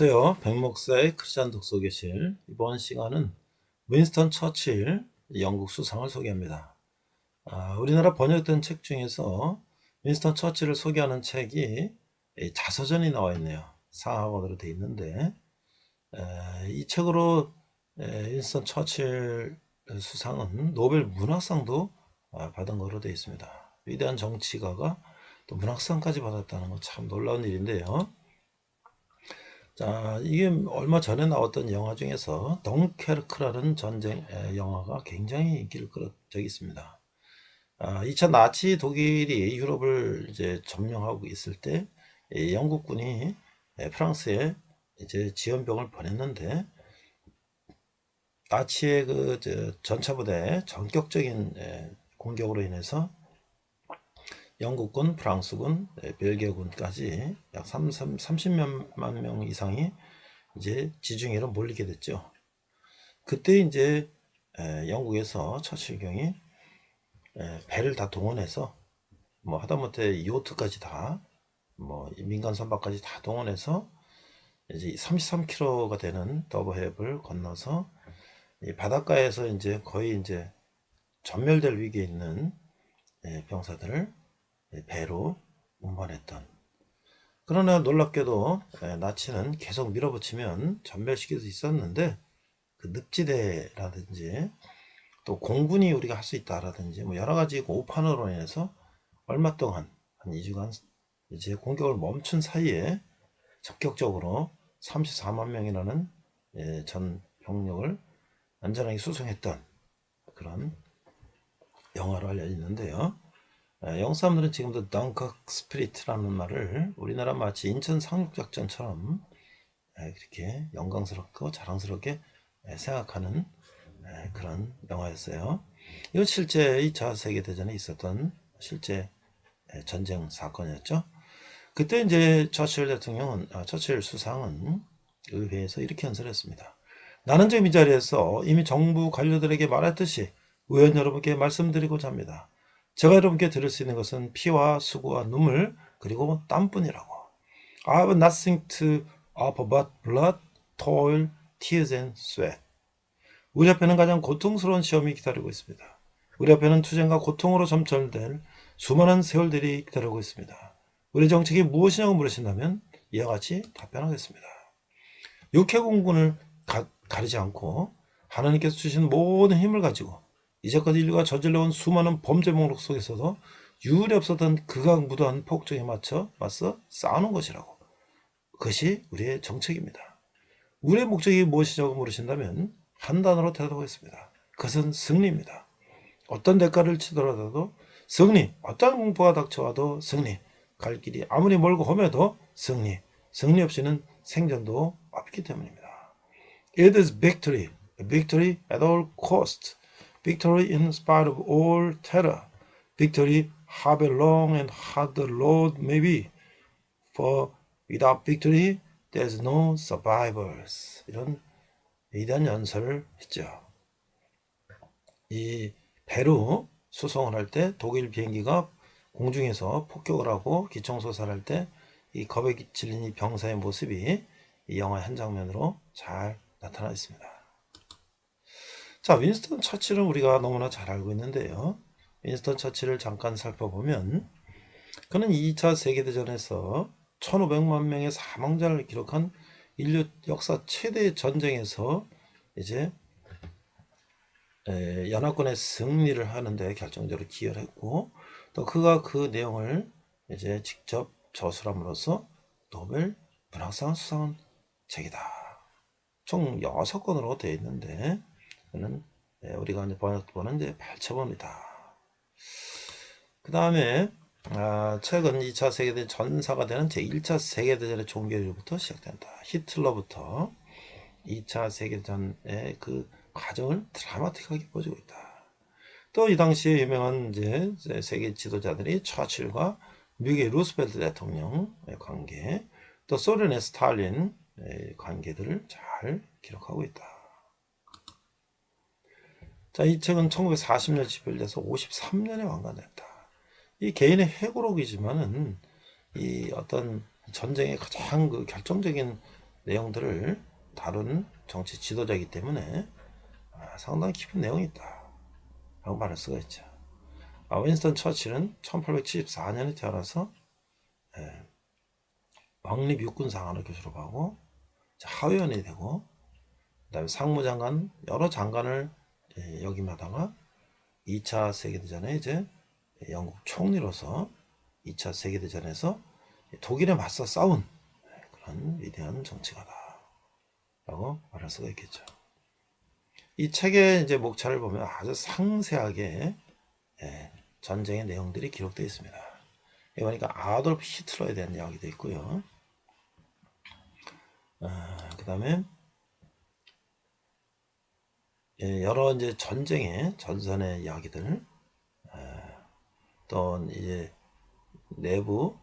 안녕하세요. 백목사의 크리스천 독서교실. 이번 시간은 윈스턴 처칠 영국 수상을 소개합니다. 우리나라 번역된 책 중에서 윈스턴 처칠을 소개하는 책이 자서전이 나와 있네요. 상하권으로 되어 있는데 이 책으로 윈스턴 처칠 수상은 노벨 문학상도 받은 것으로 되어 있습니다. 위대한 정치가가 또 문학상까지 받았다는 건 참 놀라운 일인데요. 자, 이게 얼마 전에 나왔던 영화 중에서 덩케르크라는 전쟁 영화가 굉장히 인기를 끌은 적이 있습니다. 2차 나치 독일이 유럽을 이제 점령하고 있을 때 영국군이 프랑스에 이제 지원병을 보냈는데 나치의 그 전차부대 전격적인 공격으로 인해서 영국군, 프랑스군, 벨기에군까지 약 30만 명 이상이 이제 지중해로 몰리게 됐죠. 그때 이제 영국에서 처칠경이 배를 다 동원해서 뭐 하다못해 요트까지 다 뭐 민간 선박까지 다 동원해서 이제 33km가 되는 더브해협을 건너서 이 바닷가에서 이제 거의 이제 전멸될 위기에 있는 병사들을 배로 운반했던. 그러나 놀랍게도 나치는 계속 밀어붙이면 전멸시킬 수 있었는데 그 늪지대라든지 또 공군이 우리가 할 수 있다라든지 뭐 여러 가지 오판으로 인해서 얼마 동안 한 2주간 이제 공격을 멈춘 사이에 적극적으로 34만 명이라는 전 병력을 안전하게 수송했던 그런 영화로 알려져 있는데요. 영국 사람들은 지금도 덩커크 스피릿이라는 말을 우리나라 마치 인천 상륙작전처럼 그렇게 영광스럽고 자랑스럽게 생각하는 그런 영화였어요. 이건 실제 2차 세계대전에 있었던 실제 전쟁 사건이었죠. 그때 이제 처칠 수상은 의회에서 이렇게 연설했습니다. 나는 지금 이 자리에서 이미 정부 관료들에게 말했듯이 의원 여러분께 말씀드리고자 합니다. 제가 여러분께 드릴 수 있는 것은 피와 수고와 눈물 그리고 땀뿐이라고. I have nothing to offer but blood, toil, tears and sweat. 우리 앞에는 가장 고통스러운 시험이 기다리고 있습니다. 우리 앞에는 투쟁과 고통으로 점철될 수많은 세월들이 기다리고 있습니다. 우리 정책이 무엇이냐고 물으신다면 이와 같이 답변하겠습니다. 육해공군을 가리지 않고 하나님께서 주신 모든 힘을 가지고 이제까지 인류가 저질러온 수많은 범죄 목록 속에서도 유례 없었던 극악무도한 폭정에 맞서 싸우는 것이라고. 그것이 우리의 정책입니다. 우리의 목적이 무엇이냐고 물으신다면 한 단어로 대답하겠습니다. 그것은 승리입니다. 어떤 대가를 치더라도 승리, 어떤 공포가 닥쳐와도 승리, 갈 길이 아무리 멀고 험해도 승리, 승리 없이는 생존도 없기 때문입니다. It is victory, victory at all cost, victory in spite of all terror, victory however long and hard the road may be, for without victory there's no survivors. 이런 위대한 연설을 했죠. 이 배로 수송을 할 때 독일 비행기가 공중에서 폭격을 하고 기총소사를 할 때 이 겁에 질린 이 병사의 모습이 이 영화 한 장면으로 잘 나타나 있습니다. 자, 윈스턴 처칠은 우리가 너무나 잘 알고 있는데요. 윈스턴 처칠을 잠깐 살펴보면 그는 2차 세계대전에서 1500만 명의 사망자를 기록한 인류 역사 최대 전쟁에서 이제 연합군의 승리를 하는데 결정적으로 기여를 했고 또 그가 그 내용을 이제 직접 저술함으로써 노벨 문학상 수상한 책이다. 총 6권으로 되어 있는데 그는 우리가 이제 번역본은 이제 8첩입니다. 그 다음에 최근 2차 세계대전 전사가 되는 제1차 세계대전의 종결부터 시작된다. 히틀러부터 2차 세계대전의 그 과정을 드라마틱하게 보여주고 있다. 또 이 당시에 유명한 이제 세계 지도자들이 처칠과 미국의 루스벨트 대통령의 관계, 또 소련의 스탈린의 관계들을 잘 기록하고 있다. 자, 이 책은 1940년 집필돼서 53년에 완간됐다. 이 개인의 회고록이지만은 이 어떤 전쟁의 가장 그 결정적인 내용들을 다룬 정치 지도자이기 때문에 상당히 깊은 내용이 있다 라고 말할 수가 있죠. 윈스턴 처칠은 1874년에 태어나서 왕립 육군상관학교 졸업하고 하위원이 되고, 그 다음에 상무장관 여러 장관을 역임하다가 2차 세계대전에 이제 영국 총리로서 2차 세계대전에서 독일에 맞서 싸운 그런 위대한 정치가다 라고 말할 수가 있겠죠. 이 책의 이제 목차를 보면 아주 상세하게 전쟁의 내용들이 기록되어 있습니다. 그러니까 아돌프 히틀러에 대한 이야기도 있고요. 그 다음에 여러 이제 전쟁의 전선의 이야기들, 또 이제 내부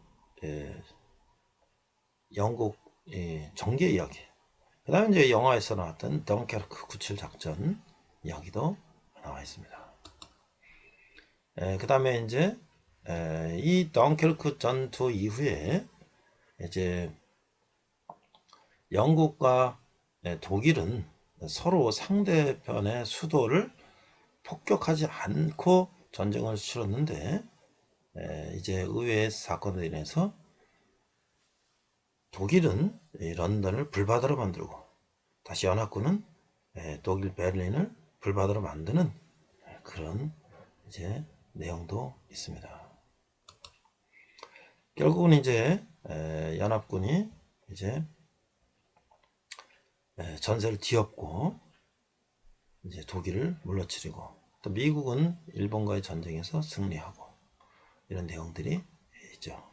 영국 정계 이야기, 그 다음에 이제 영화에서 나왔던 덩케르크 구출 작전 이야기도 나와 있습니다. 그 다음에 이제 이 덩케르크 전투 이후에 이제 영국과 독일은 서로 상대편의 수도를 폭격하지 않고 전쟁을 치렀는데, 이제 의외의 사건으로 인해서 독일은 런던을 불바다로 만들고 다시 연합군은 독일 베를린을 불바다로 만드는 그런 이제 내용도 있습니다. 결국은 이제 연합군이 이제 전세를 뒤엎고 이제 독일을 물러치르고, 또 미국은 일본과의 전쟁에서 승리하고, 이런 내용들이 있죠.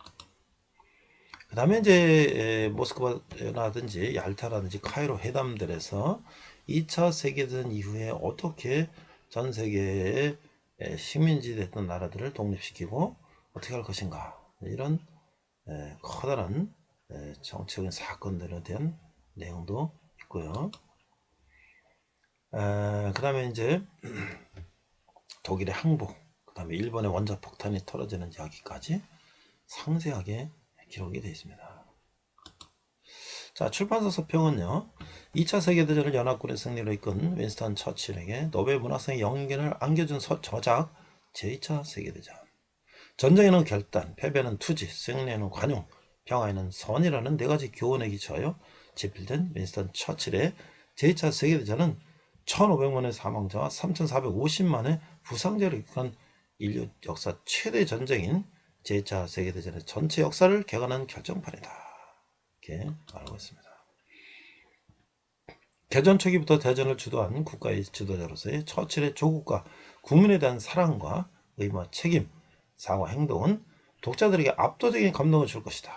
그 다음에 이제 모스크바라든지 얄타라든지 카이로 회담들에서 2차 세계대전 이후에 어떻게 전 세계의 식민지 됐던 나라들을 독립시키고 어떻게 할 것인가, 이런 커다란 정치적인 사건들에 대한 내용도 있고요. 그 다음에 이제 독일의 항복, 그 다음에 일본의 원자폭탄이 떨어지는 이야기까지 상세하게 기록이 되어 있습니다. 자, 출판사 서평은요, 2차 세계대전을 연합군의 승리로 이끈 윈스턴 처칠에게 노벨 문학상의 영예를 안겨준 저작 제2차 세계대전. 전쟁에는 결단, 패배는 투지, 승리에는 관용, 평화에는 선이라는 네 가지 교훈에 기초하여 집필된 윈스턴 처칠의 제2차 세계대전은 1500만의 사망자와 3450만의 부상자를 일으킨 인류 역사 최대 전쟁인 제2차 세계대전의 전체 역사를 개관한 결정판이다, 이렇게 말하고 있습니다. 개전 초기부터 대전을 주도한 국가의 지도자로서의 처칠의 조국과 국민에 대한 사랑과 의무와 책임, 사과 행동은 독자들에게 압도적인 감동을 줄 것이다.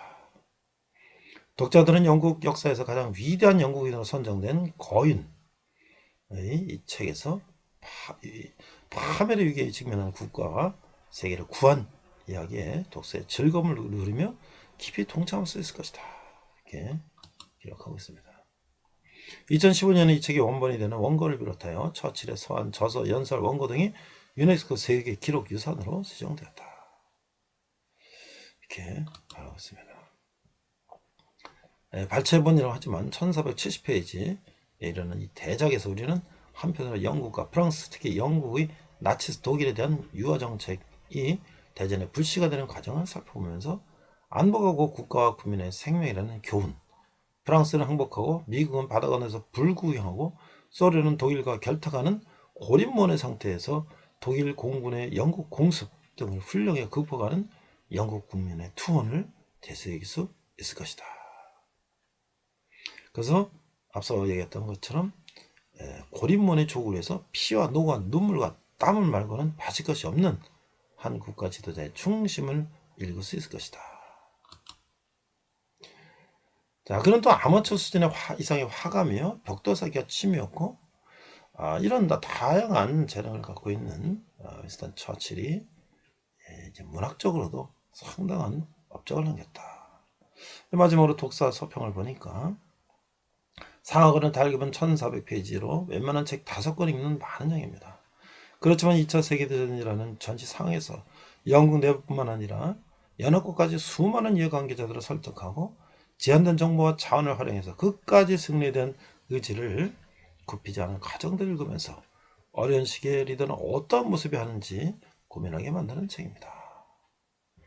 독자들은 영국 역사에서 가장 위대한 영국인으로 선정된 거인의 이 책에서 파멸의 위기에 직면한 국가와 세계를 구한 이야기에 독서의 즐거움을 누리며 깊이 동참할 수 있을 것이다, 이렇게 기록하고 있습니다. 2015년에 이 책이 원본이 되는 원고를 비롯하여 처칠의 서한, 저서, 연설, 원고 등이 유네스코 세계 기록 유산으로 지정되었다, 이렇게 말하고 있습니다. 발췌본이라고 하지만 1470페이지에 이르는 이 대작에서 우리는 한편으로 영국과 프랑스, 특히 영국의 나치스 독일에 대한 유화 정책이 대전에 불씨가 되는 과정을 살펴보면서 안복하고 국가와 국민의 생명이라는 교훈, 프랑스는 항복하고 미국은 바다 건너에서 불구경하고 소련은 독일과 결탁하는 고립문의 상태에서 독일 공군의 영국 공습 등을 훌륭히 극복하는 영국 국민의 투혼을 되새길 수 있을 것이다. 그래서 앞서 얘기했던 것처럼 고립문의 조국을 위해서 피와 노고와 눈물과 땀을 말고는 바칠 것이 없는 한 국가 지도자의 충심을 읽을 수 있을 것이다. 자, 그는 또 아마추어 수준의 이상의 화가며 벽돌사기가 취미였고, 이런 다양한 재능을 갖고 있는 윈스턴 처칠이 이제 문학적으로도 상당한 업적을 남겼다. 마지막으로 독서 서평을 보니까 상하권은 달기본 1400페이지로 웬만한 책 5권 읽는 많은 양입니다. 그렇지만 2차 세계대전이라는 전시 상황에서 영국 내부뿐만 아니라 연합국까지 수많은 이해관계자들을 설득하고 제한된 정보와 자원을 활용해서 끝까지 승리된 의지를 굽히지 않은 가정들을 읽으면서 어려운 시기의 리더는 어떠한 모습이 하는지 고민하게 만드는 책입니다.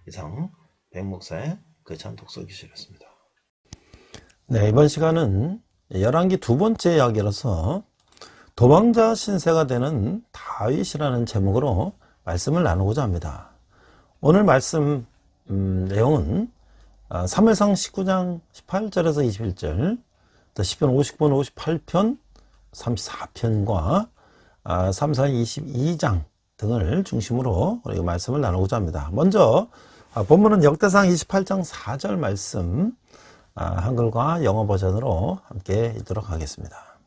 이상 백목사의 거창 독서교실이었습니다. 네, 이번 시간은 열왕기 두 번째 이야기로서 도망자 신세가 되는 다윗이라는 제목으로 말씀을 나누고자 합니다. 오늘 말씀 내용은 사무엘상 19장 18절에서 21절, 또 시편 59편 58편 34편과 3사 22장 등을 중심으로 우리가 말씀을 나누고자 합니다. 먼저 본문은 역대상 28장 4절 말씀 한글과 영어 버전으로 함께 읽도록 하겠습니다.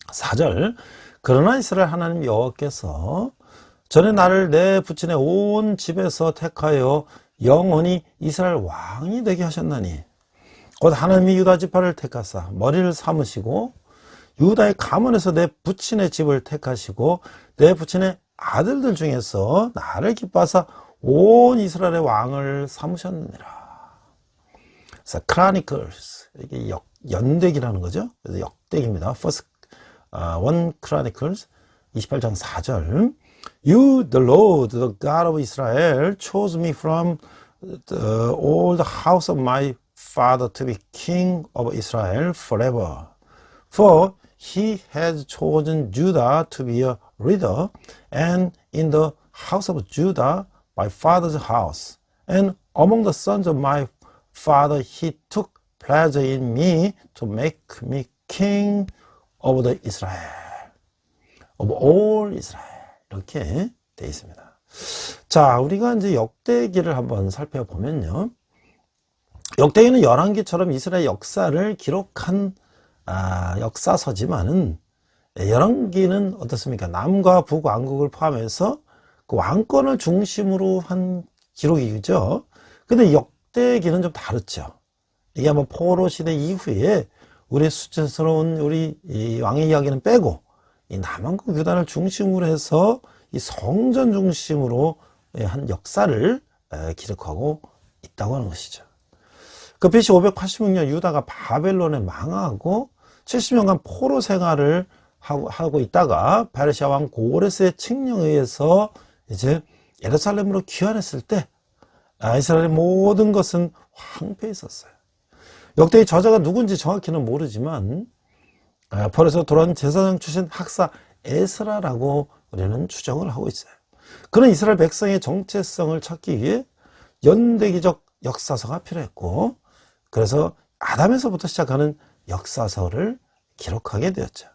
4절, 그러나 이스라엘 하나님 여호와께서 전에 나를 내 부친의 온 집에서 택하여 영원히 이스라엘 왕이 되게 하셨나니 곧 하나님이 유다 지파를 택하사 머리를 삼으시고 유다의 가문에서 내 부친의 집을 택하시고 내 부친의 아들들 중에서 나를 기뻐하사 온 이스라엘의 왕을 삼으셨느니라. 그래서 Chronicles, 이게 연대기라는 거죠. 그래서 역대기입니다. First One Chronicles 28장 4절. You, the Lord, the God of Israel, chose me from all the house of my father to be king of Israel forever. For he has chosen Judah to be a leader, and in the house of Judah, my father's house, and among the sons of my father, he took pleasure in me to make me king of the Israel, of all Israel. 이렇게 되어 있습니다. 자, 우리가 이제 역대기를 한번 살펴보면요. 역대기는 열왕기처럼 이스라엘 역사를 기록한 역사서지만은 열왕기는 어떻습니까? 남과 북왕국을 포함해서 그 왕권을 중심으로 한 기록이죠. 근데 역대기는 좀 다르죠. 이게 아마 포로 시대 이후에 우리 수치스러운 우리 이 왕의 이야기는 빼고 이 남왕국 유다를 중심으로 해서 이 성전 중심으로 한 역사를 기록하고 있다고 하는 것이죠. 그 BC 586년 유다가 바벨론에 망하고 70년간 포로 생활을 하고 있다가 페르시아 왕 고레스의 칙령에 의해서 이제 예루살렘으로 귀환했을 때 이스라엘의 모든 것은 황폐해 있었어요. 역대의 저자가 누군지 정확히는 모르지만 포로에서 돌아온 제사장 출신 학사 에스라라고 우리는 추정을 하고 있어요. 그런 이스라엘 백성의 정체성을 찾기 위해 연대기적 역사서가 필요했고, 그래서 아담에서부터 시작하는 역사서를 기록하게 되었죠.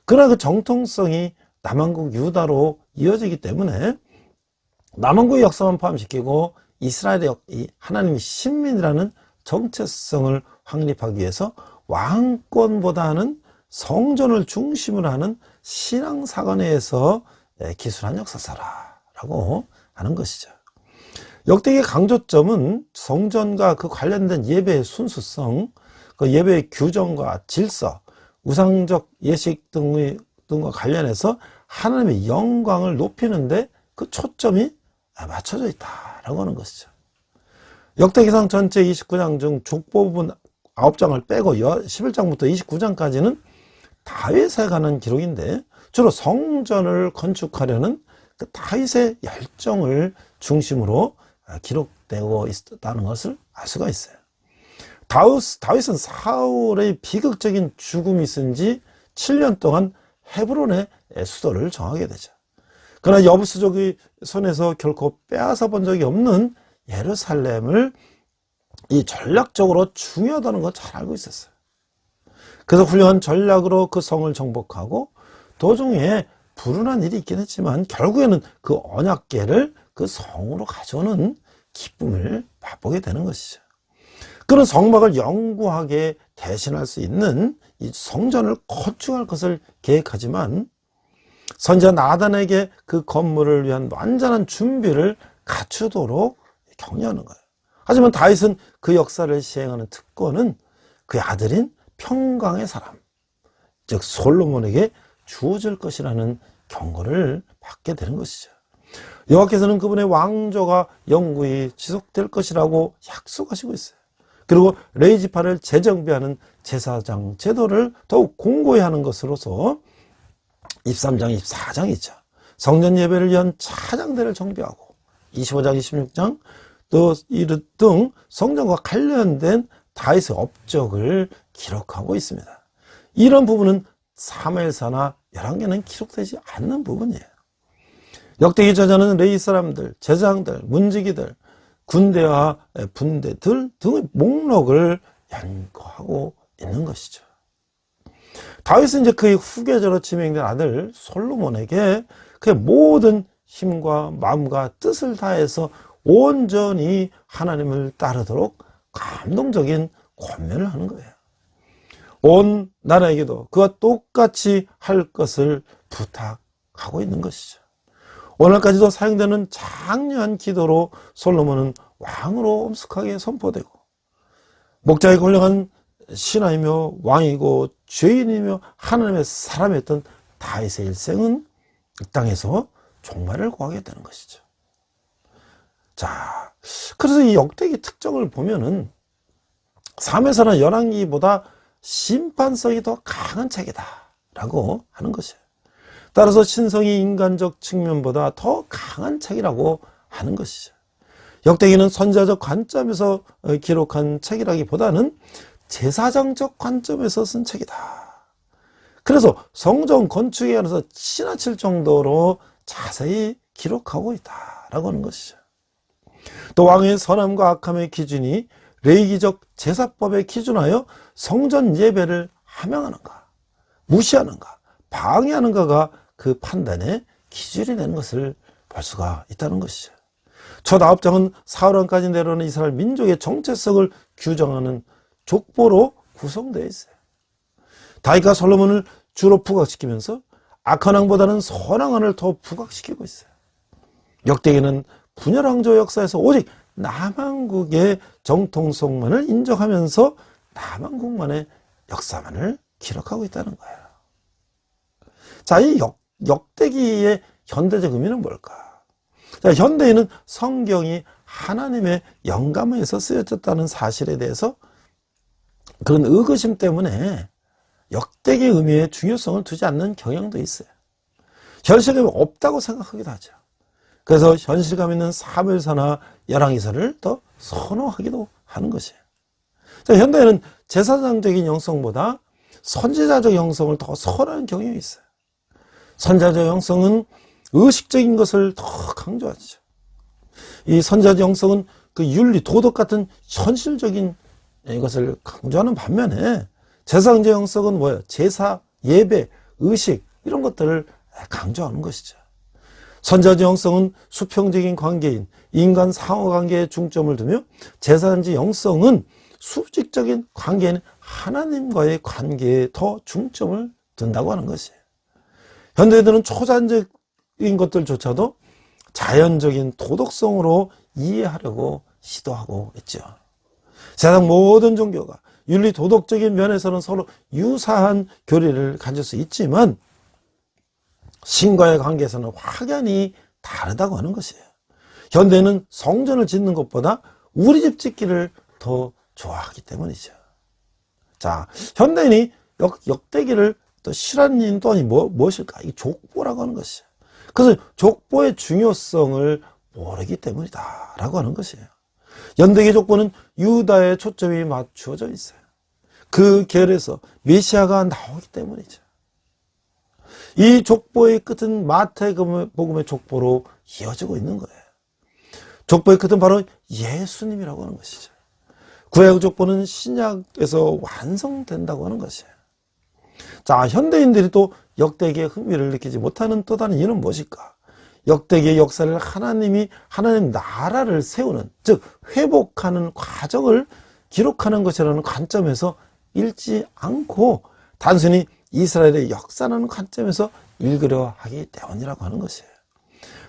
그러나 그 정통성이 남왕국 유다로 이어지기 때문에 남왕국의 역사만 포함시키고 이스라엘의 하나님의 신민이라는 정체성을 확립하기 위해서 왕권보다는 성전을 중심으로 하는 신앙사관에서 기술한 역사서라고 하는 것이죠. 역대기의 강조점은 성전과 그 관련된 예배의 순수성, 그 예배의 규정과 질서, 우상적 예식 등과 관련해서 하나님의 영광을 높이는데 그 초점이 맞춰져 있다라고 하는 것이죠. 역대기상 전체 29장 중 족보부분 9장을 빼고 11장부터 29장까지는 다윗에 관한 기록인데 주로 성전을 건축하려는 그 다윗의 열정을 중심으로 기록되고 있다는 것을 알 수가 있어요. 다윗은 사울의 비극적인 죽음이 있은 지 7년 동안 헤브론의 수도를 정하게 되죠. 그러나 여부수족의 손에서 결코 빼앗아 본 적이 없는 예루살렘을 이 전략적으로 중요하다는 걸 잘 알고 있었어요. 그래서 훌륭한 전략으로 그 성을 정복하고 도중에 불운한 일이 있긴 했지만 결국에는 그 언약궤를 그 성으로 가져오는 기쁨을 맛보게 되는 것이죠. 그런 성막을 영구하게 대신할 수 있는 이 성전을 건축할 것을 계획하지만 선지자 나단에게 그 건물을 위한 완전한 준비를 갖추도록 격려하는 거예요. 하지만 다윗은 그 역사를 시행하는 특권은 그의 아들인 평강의 사람, 즉 솔로몬에게 주어질 것이라는 경고를 받게 되는 것이죠. 여호와께서는 그분의 왕조가 영구히 지속될 것이라고 약속하시고 있어요. 그리고 레위 지파를 재정비하는 제사장 제도를 더욱 공고히 하는 것으로서 23장, 24장이죠. 성전 예배를 위한 차장대를 정비하고 25장, 26장 또 이르 등 성전과 관련된 다윗의 업적을 기록하고 있습니다. 이런 부분은 사무엘사나 열왕기는 기록되지 않는 부분이에요. 역대기 저자는 레위 사람들, 제사장들, 문지기들, 군대와 분대들 등의 목록을 연구하고 있는 것이죠. 다윗은 이제 그의 후계자로 지명된 아들 솔로몬에게 그의 모든 힘과 마음과 뜻을 다해서 온전히 하나님을 따르도록 감동적인 권면을 하는 거예요. 온 나라에게도 그와 똑같이 할 것을 부탁하고 있는 것이죠. 오늘까지도 사용되는 장려한 기도로 솔로몬은 왕으로 엄숙하게 선포되고, 목자에 걸려간 신하이며 왕이고 죄인이며 하나님의 사람이었던 다윗의 일생은 이 땅에서 종말을 구하게 되는 것이죠. 자, 그래서 이 역대기 특징을 보면은 사무엘서나 열왕기보다 심판성이 더 강한 책이다 라고 하는 것이에요. 따라서 신성이 인간적 측면보다 더 강한 책이라고 하는 것이죠. 역대기는 선지자적 관점에서 기록한 책이라기보다는 제사장적 관점에서 쓴 책이다. 그래서 성전 건축에 관해서 지나칠 정도로 자세히 기록하고 있다라고 하는 것이죠. 또 왕의 선함과 악함의 기준이 레위기적 제사법에 기준하여 성전 예배를 함양하는가, 무시하는가, 방해하는가가 그 판단의 기준이 되는 것을 볼 수가 있다는 것이죠. 첫 9장은 사울왕까지 내려오는 이스라엘 민족의 정체성을 규정하는 족보로 구성되어 있어요. 다윗과 솔로몬을 주로 부각시키면서 악한 왕보다는 선한 왕을 더 부각시키고 있어요. 역대기는 분열 왕조 역사에서 오직 남왕국의 정통성만을 인정하면서 남왕국만의 역사만을 기록하고 있다는 거예요. 자, 이 역대기의 현대적 의미는 뭘까? 자, 현대인은 성경이 하나님의 영감에 의해서 쓰여졌다는 사실에 대해서 그런 의구심 때문에 역대기의 의미에 중요성을 두지 않는 경향도 있어요. 현실감이 없다고 생각하기도 하죠. 그래서 현실감 있는 사무엘서나 열왕기서를 더 선호하기도 하는 것이에요. 자, 현대에는 제사장적인 영성보다 선지자적 영성을 더 선호하는 경향이 있어요. 선지자적 영성은 의식적인 것을 더 강조하죠. 이 선지자적 영성은 그 윤리, 도덕 같은 현실적인 것을 강조하는 반면에 제사장적 영성은 뭐예요? 제사, 예배, 의식 이런 것들을 강조하는 것이죠. 선지자적 영성은 수평적인 관계인 인간 상호관계에 중점을 두며 제사장적 영성은 수직적인 관계인 하나님과의 관계에 더 중점을 둔다고 하는 것이에요. 현대인들은 초자연적인 것들조차도 자연적인 도덕성으로 이해하려고 시도하고 있죠. 세상 모든 종교가 윤리 도덕적인 면에서는 서로 유사한 교리를 가질 수 있지만 신과의 관계에서는 확연히 다르다고 하는 것이에요. 현대는 성전을 짓는 것보다 우리 집 짓기를 더 좋아하기 때문이죠. 자, 현대인이 역대기를 또 싫어하는 이유는 또 무엇일까? 이 족보라고 하는 것이에요. 그래서 족보의 중요성을 모르기 때문이다 라고 하는 것이에요. 연대기 족보는 유다의 초점이 맞추어져 있어요. 그 계열에서 메시아가 나오기 때문이죠. 이 족보의 끝은 마태복음의 족보로 이어지고 있는 거예요. 족보의 끝은 바로 예수님이라고 하는 것이죠. 구약 족보는 신약에서 완성된다고 하는 것이에요. 자, 현대인들이 또 역대기의 흥미를 느끼지 못하는 또 다른 이유는 무엇일까? 역대기의 역사를 하나님 나라를 세우는, 즉 회복하는 과정을 기록하는 것이라는 관점에서 읽지 않고 단순히 이스라엘의 역사라는 관점에서 읽으려 하기 때문이라고 하는 것이에요.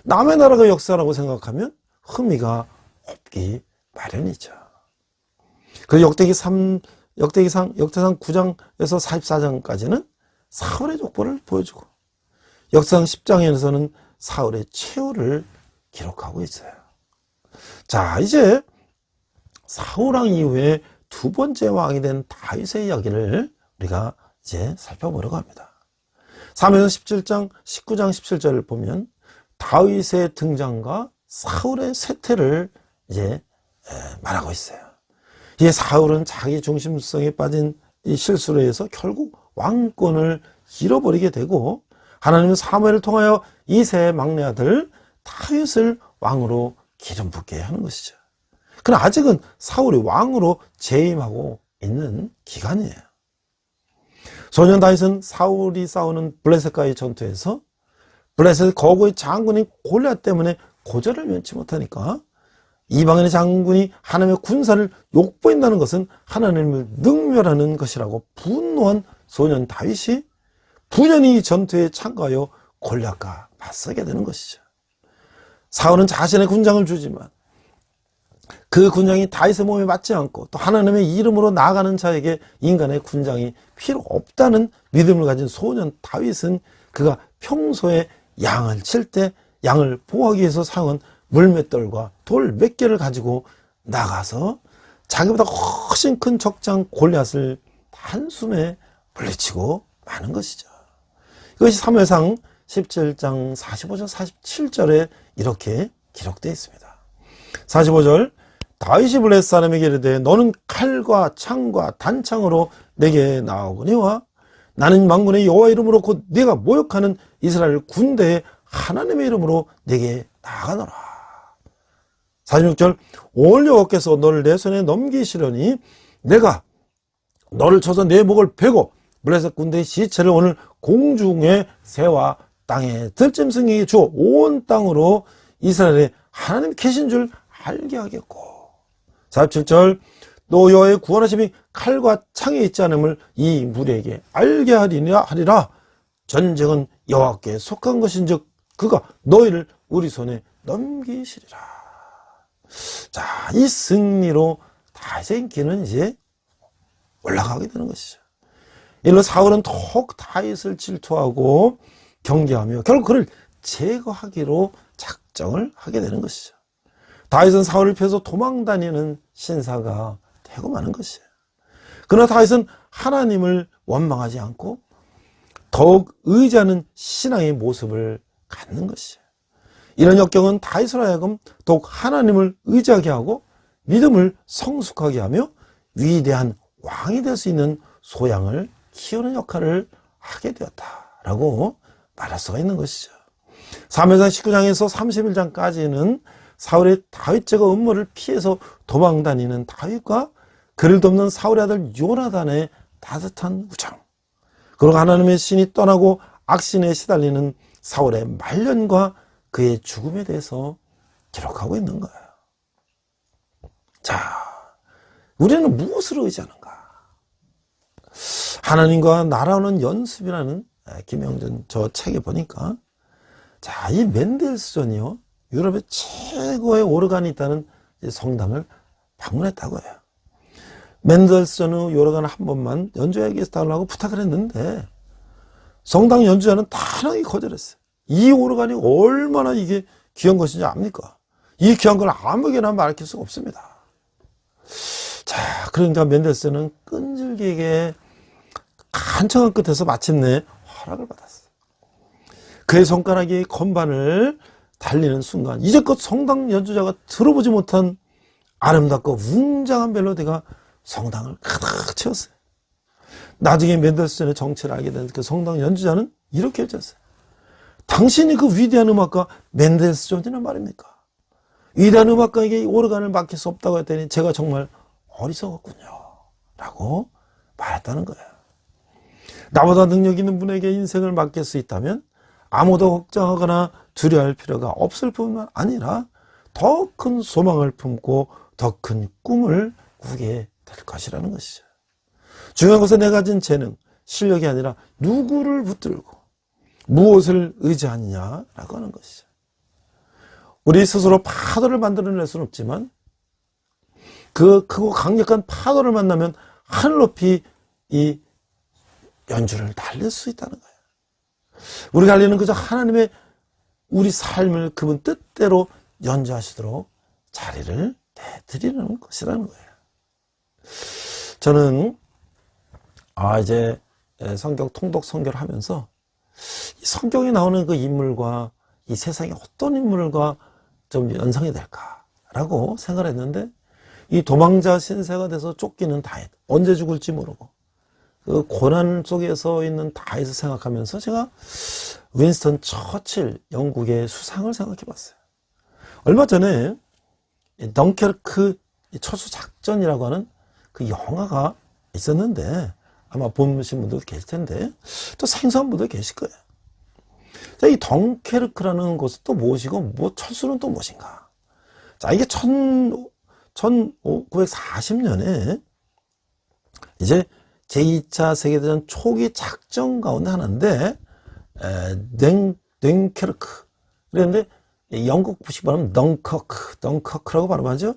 남의 나라가 역사라고 생각하면 흥미가 없기 마련이죠. 그리고 역대상 9장에서 44장까지는 사울의 족보를 보여주고 역사상 10장에서는 사울의 최후를 기록하고 있어요. 자, 이제 사울왕 이후에 두 번째 왕이 된 다윗의 이야기를 우리가 이제 살펴보려고 합니다. 사무엘상 17장, 19장 17절을 보면 다윗의 등장과 사울의 쇠퇴를 이제 말하고 있어요. 이 사울은 자기 중심성에 빠진 이 실수로 해서 결국 왕권을 잃어버리게 되고, 하나님은 사무엘을 통하여 이새의 막내 아들 다윗을 왕으로 기름 붓게 하는 것이죠. 그러나 아직은 사울이 왕으로 재임하고 있는 기간이에요. 소년 다윗은 사울이 싸우는 블레셋과의 전투에서 블레셋 거구의 장군인 골리앗 때문에 고절을 면치 못하니까 이방인의 장군이 하나님의 군사를 욕보인다는 것은 하나님을 능멸하는 것이라고 분노한 소년 다윗이 부연히 전투에 참가하여 골리앗과 맞서게 되는 것이죠. 사울은 자신의 군장을 주지만 그 군장이 다윗의 몸에 맞지 않고 또 하나님의 이름으로 나아가는 자에게 인간의 군장이 필요 없다는 믿음을 가진 소년 다윗은 그가 평소에 양을 칠 때 양을 보호하기 위해서 사용한 물맷돌과 돌 몇 개를 가지고 나가서 자기보다 훨씬 큰 적장 골리앗을 단숨에 물리치고 마는 것이죠. 이것이 사무엘상 17장 45절 47절에 이렇게 기록되어 있습니다. 45절, 다윗이 블레셋 사람에게 이르되 너는 칼과 창과 단창으로 내게 나오거니와 나는 만군의 여호와 이름으로 곧 네가 모욕하는 이스라엘 군대의 하나님의 이름으로 내게 나아가노라. 46절, 오늘 여호와께서 너를 내 손에 넘기시려니 내가 너를 쳐서 내 목을 베고 블레셋 군대의 시체를 오늘 공중의 새와 땅에 들짐승에게 주어 온 땅으로 이스라엘에 하나님 계신 줄 알게 하겠고. 47절, 또 여호와의 구원하심이 칼과 창에 있지 않음을 이 무리에게 알게 하리라. 전쟁은 여호와께 속한 것인즉 그가 너희를 우리 손에 넘기시리라. 자, 이 승리로 다윗의 인기는 이제 올라가게 되는 것이죠. 이로 사울은 더욱 다윗을 질투하고 경계하며 결국 그를 제거하기로 작정을 하게 되는 것이죠. 다윗은 사울을 피해서 도망다니는 신사가 되고 마는 것이에요. 그러나 다윗은 하나님을 원망하지 않고 더욱 의지하는 신앙의 모습을 갖는 것이에요. 이런 역경은 다윗으로 하여금 더욱 하나님을 의지하게 하고 믿음을 성숙하게 하며 위대한 왕이 될 수 있는 소양을 키우는 역할을 하게 되었다라고 말할 수가 있는 것이죠. 사무엘상 19장에서 31장까지는 사울의 다윗 제거 음모를 피해서 도망다니는 다윗과 그를 돕는 사울의 아들 요나단의 따뜻한 우정, 그리고 하나님의 신이 떠나고 악신에 시달리는 사울의 말년과 그의 죽음에 대해서 기록하고 있는 거예요. 자, 우리는 무엇을 의지하는가? 하나님과 날아오는 연습이라는 김영준 저 책에 보니까, 자, 이 멘델스존이요, 유럽의 최고의 오르간이 있다는 성당을 방문했다고 해요. 멘델스존의 오르간을 한 번만 연주하게 해달라고 부탁을 했는데 성당 연주자는 단호하게 거절했어요. 이 오르간이 얼마나 이게 귀한 것인지 압니까? 이 귀한 걸 아무에게나 말할 수가 없습니다. 자, 그러니까 멘델스존은 끈질기게 간청한 끝에서 마침내 허락을 받았어요. 그의 손가락이 건반을 달리는 순간 이제껏 성당 연주자가 들어보지 못한 아름답고 웅장한 멜로디가 성당을 가득 채웠어요. 나중에 멘델스존의 정체를 알게 된 그 성당 연주자는 이렇게 해줬어요. 당신이 그 위대한 음악가 멘델스존이란 말입니까? 위대한 음악가에게 오르간을 맡길 수 없다고 했더니 제가 정말 어리석었군요 라고 말했다는 거예요. 나보다 능력 있는 분에게 인생을 맡길 수 있다면 아무도 걱정하거나 두려워할 필요가 없을 뿐만 아니라 더 큰 소망을 품고 더 큰 꿈을 꾸게 될 것이라는 것이죠. 중요한 것은 내가 가진 재능, 실력이 아니라 누구를 붙들고 무엇을 의지하느냐라고 하는 것이죠. 우리 스스로 파도를 만들어낼 수는 없지만 그 크고 강력한 파도를 만나면 하늘 높이 이 연주를 달릴 수 있다는 거예요. 우리가 할 일은 그저 하나님의 우리 삶을 그분 뜻대로 연주하시도록 자리를 내드리는 것이라는 거예요. 저는 이제 성경 통독 선교를 하면서 이 성경에 나오는 그 인물과 이 세상에 어떤 인물과 좀 연상이 될까라고 생각을 했는데, 이 도망자 신세가 돼서 쫓기는 다윗, 언제 죽을지 모르고 그 고난 속에서 있는 다윗을 생각하면서 제가 윈스턴 처칠 영국의 수상을 생각해 봤어요. 얼마 전에 덩케르크 철수 작전이라고 하는 그 영화가 있었는데, 아마 보신 분도 계실 텐데 또 생소한 분도 계실 거예요. 자, 이 덩케르크라는 곳은 또 무엇이고, 뭐 철수는 또 무엇인가? 자, 이게 1940년에 이제 제2차 세계대전 초기 작전 가운데 하나인데, 덩케르크. 그런데 영국식 발음 덩커크라고 발음하죠.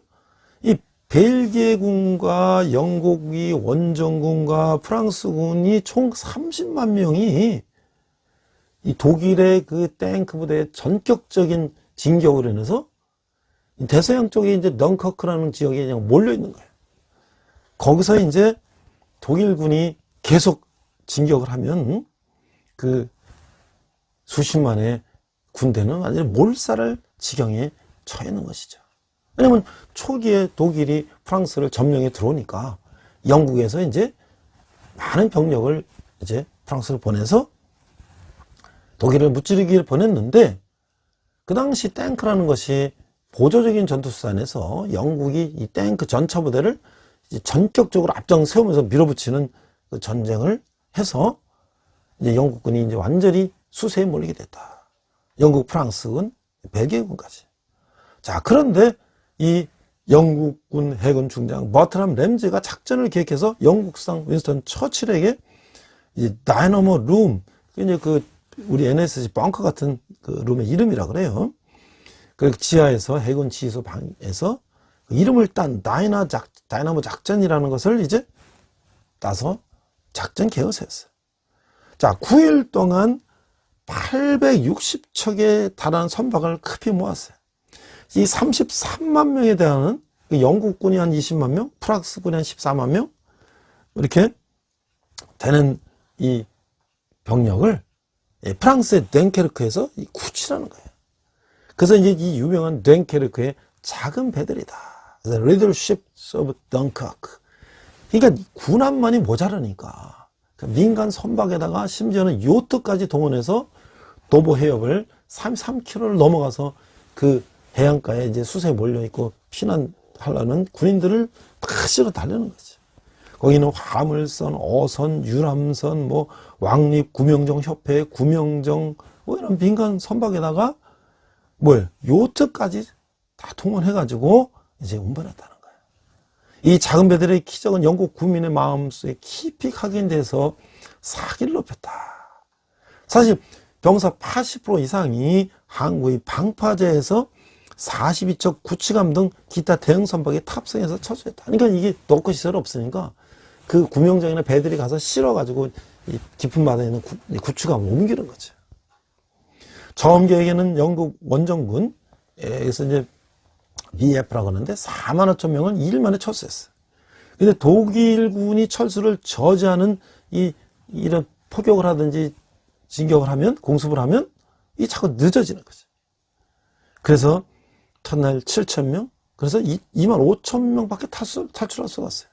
이 벨기에군과 영국이 원정군과 프랑스군이 총 30만 명이 이 독일의 그 탱크 부대의 전격적인 진격으로 인해서 대서양 쪽에 이제 덩커크라는 지역에 그냥 몰려 있는 거예요. 거기서 이제 독일군이 계속 진격을 하면 그 수십만의 군대는 완전히 몰살할 지경에 처해 있는 것이죠. 왜냐면 초기에 독일이 프랑스를 점령해 들어오니까 영국에서 이제 많은 병력을 이제 프랑스를 보내서 독일을 무찌르기를 보냈는데, 그 당시 탱크라는 것이 보조적인 전투수단에서 영국이 이 탱크 전차 부대를 이제 전격적으로 앞장 세우면서 밀어붙이는 그 전쟁을 해서 이제 영국군이 이제 완전히 수세에 몰리게 됐다. 영국, 프랑스군, 벨기에군까지. 자, 그런데 이 영국군 해군 중장 버트람 램지가 작전을 기획해서 영국상 윈스턴 처칠에게 이 다이너모 룸, 이제 그 우리 NSC 벙커 같은 그 룸의 이름이라 그래요. 그 지하에서 해군 지휘소 방에서 그 이름을 딴 다이나모 작전이라는 것을 이제 따서 작전 계획을 세웠어요. 자, 9일 동안 860척에 달하는 선박을 급히 모았어요. 이 33만 명에 대한 영국군이 한 20만 명, 프랑스군이 한 14만 명, 이렇게 되는 이 병력을 프랑스의 덩케르크에서 구치라는 거예요. 그래서 이제 이 유명한 덩케르크의 작은 배들이다. 그래서 Little Ships of Dunkirk. 그러니까 군함만이 모자라니까 그 민간 선박에다가 심지어는 요트까지 동원해서 도보 해협을 33km를 넘어가서 그 해안가에 이제 수세에 몰려있고 피난하려는 군인들을 다 실어 달려는 거죠. 거기는 화물선, 어선, 유람선, 뭐 왕립 구명정 협회, 구명정, 뭐 이런 민간 선박에다가 요트까지 다 동원해가지고 이제 운반했다는 거예요. 이 작은 배들의 기적은 영국 국민의 마음속에 깊이 각인돼서 사기를 높였다. 사실 병사 80% 이상이 항구의 방파제에서 42척 구치감 등 기타 대형 선박에 탑승해서 철수했다. 그러니까 이게 도크 시설이 없으니까 그 구명정이나 배들이 가서 실어가지고 이 깊은 바다에 있는 구축함을 옮기는 거죠. 처음 계획에는 영국 원정군에서 이제 BF라고 하는데 4만 5천 명을 2일 만에 철수했어요. 근데 독일군이 철수를 저지하는 이런 포격을 하든지 진격을 하면, 공습을 하면 이 자꾸 늦어지는 거죠. 그래서 첫날 7천 명, 그래서 2만 5천 명밖에 탈출할 수가 없어요.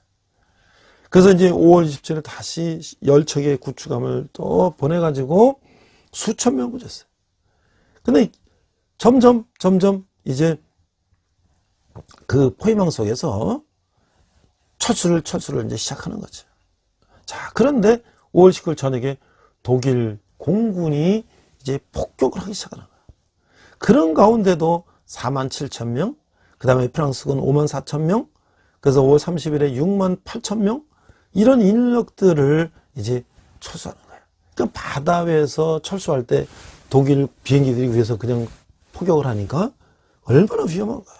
그래서 이제 5월 27일 다시 10척의 구축함을 또 보내가지고 수천 명 구했어요. 근데 점점 이제 그 포위망 속에서 철수를 이제 시작하는 거죠. 자, 그런데 5월 19일 저녁에 독일 공군이 이제 폭격을 하기 시작하는 거예요. 그런 가운데도 4만 7천 명, 그 다음에 프랑스군 5만 4천 명, 그래서 5월 30일에 6만 8천 명, 이런 인력들을 이제 철수하는 거예요. 그러니까 바다 위에서 철수할 때 독일 비행기들이 위에서 그냥 포격을 하니까 얼마나 위험한 거야.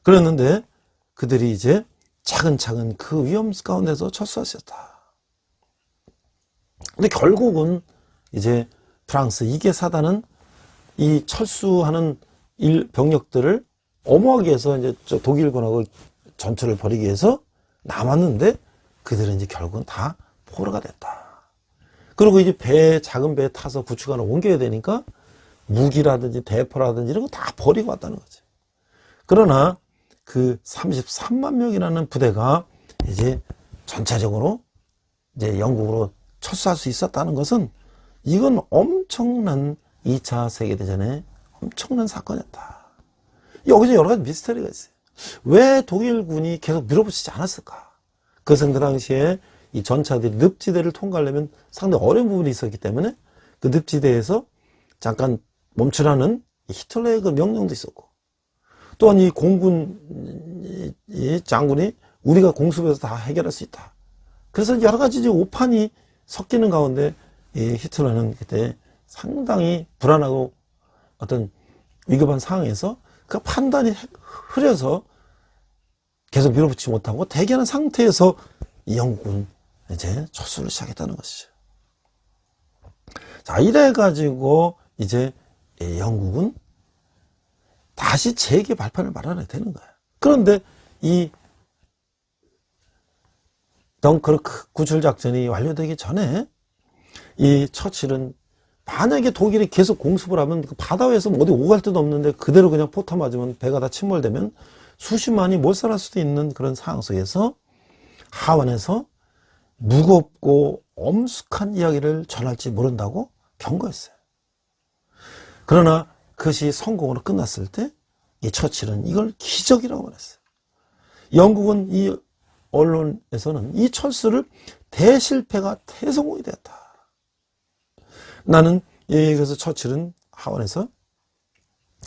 그랬는데 그들이 이제 차근차근 그 위험 가운데서 철수하셨다. 근데 결국은 이제 프랑스 2개 사단은 이 철수하는 병력들을 엄호하기 위해서 이제 독일군하고 전투를 벌이기 위해서 남았는데 그들은 이제 결국은 다 포로가 됐다. 그리고 이제 작은 배에 타서 구축하러 옮겨야 되니까 무기라든지 대포라든지 이런 거 다 버리고 왔다는 거지. 그러나 그 33만 명이라는 부대가 이제 전체적으로 이제 영국으로 철수할 수 있었다는 것은 이건 엄청난 2차 세계대전의 엄청난 사건이었다. 여기서 여러 가지 미스터리가 있어요. 왜 독일군이 계속 밀어붙이지 않았을까? 그것은 그 당시에 이 전차들이 늪지대를 통과하려면 상당히 어려운 부분이 있었기 때문에 그 늪지대에서 잠깐 멈추라는 히틀러의 그 명령도 있었고, 또한 이 공군 이 장군이 우리가 공습해서 다 해결할 수 있다. 그래서 여러 가지 이제 오판이 섞이는 가운데 이 히틀러는 그때 상당히 불안하고 어떤 위급한 상황에서 그 판단이 흐려서 계속 밀어붙이지 못하고 대기하는 상태에서 이 영국은 이제 철수를 시작했다는 것이죠. 자, 이래가지고 이제 영국은 다시 재개 발판을 마련해야 되는 거야. 그런데 이 덩크르크 구출작전이 완료되기 전에 이 처칠은 만약에 독일이 계속 공습을 하면 그 바다 위에서 어디 오갈 데도 없는데 그대로 그냥 포탄 맞으면 배가 다 침몰되면 수십만이 몰살할 수도 있는 그런 상황 속에서 하원에서 무겁고 엄숙한 이야기를 전할지 모른다고 경고했어요. 그러나 그것이 성공으로 끝났을 때 이 처칠은 이걸 기적이라고 말했어요. 영국은 이 언론에서는 이 철수를 대실패가 대성공이 되었다. 나는 그래서 처칠은 하원에서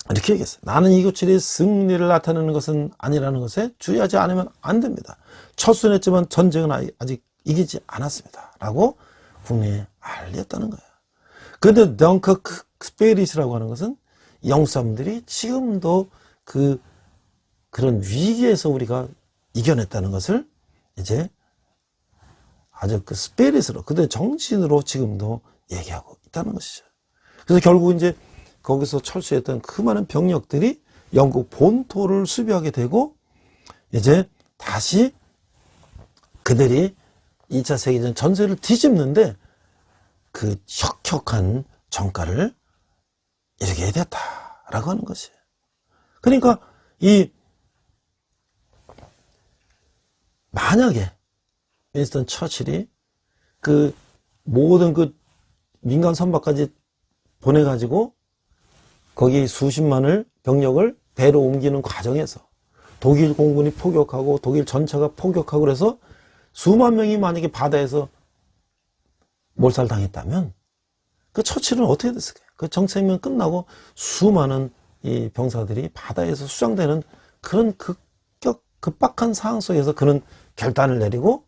이렇게 얘기했어요. 나는 이 구출이 승리를 나타내는 것은 아니라는 것에 주의하지 않으면 안 됩니다. 철수는 했지만 전쟁은 아직 이기지 않았습니다. 라고 국내에 알렸다는 거예요. 그런데 덩커크 스페리스라고 하는 것은 영국 사람들이 지금도 그런 위기에서 우리가 이겨냈다는 것을 이제 아주 그 스피릿으로, 그들의 정신으로 지금도 얘기하고 있다는 것이죠. 그래서 결국 이제 거기서 철수했던 그 많은 병력들이 영국 본토를 수비하게 되고 이제 다시 그들이 2차 세계대전 전세를 뒤집는데 그 혁혁한 전가를 이루게 됐다라고 하는 것이에요. 그러니까 만약에 윈스턴 처칠이 그 모든 그 민간 선박까지 보내가지고 거기 수십만을 병력을 배로 옮기는 과정에서 독일 공군이 포격하고 독일 전차가 포격하고 그래서 수만 명이 만약에 바다에서 몰살당했다면 그 처칠은 어떻게 됐을까요? 그 정책면 끝나고 수많은 이 병사들이 바다에서 수장되는 그런 급박한 상황 속에서 그는 결단을 내리고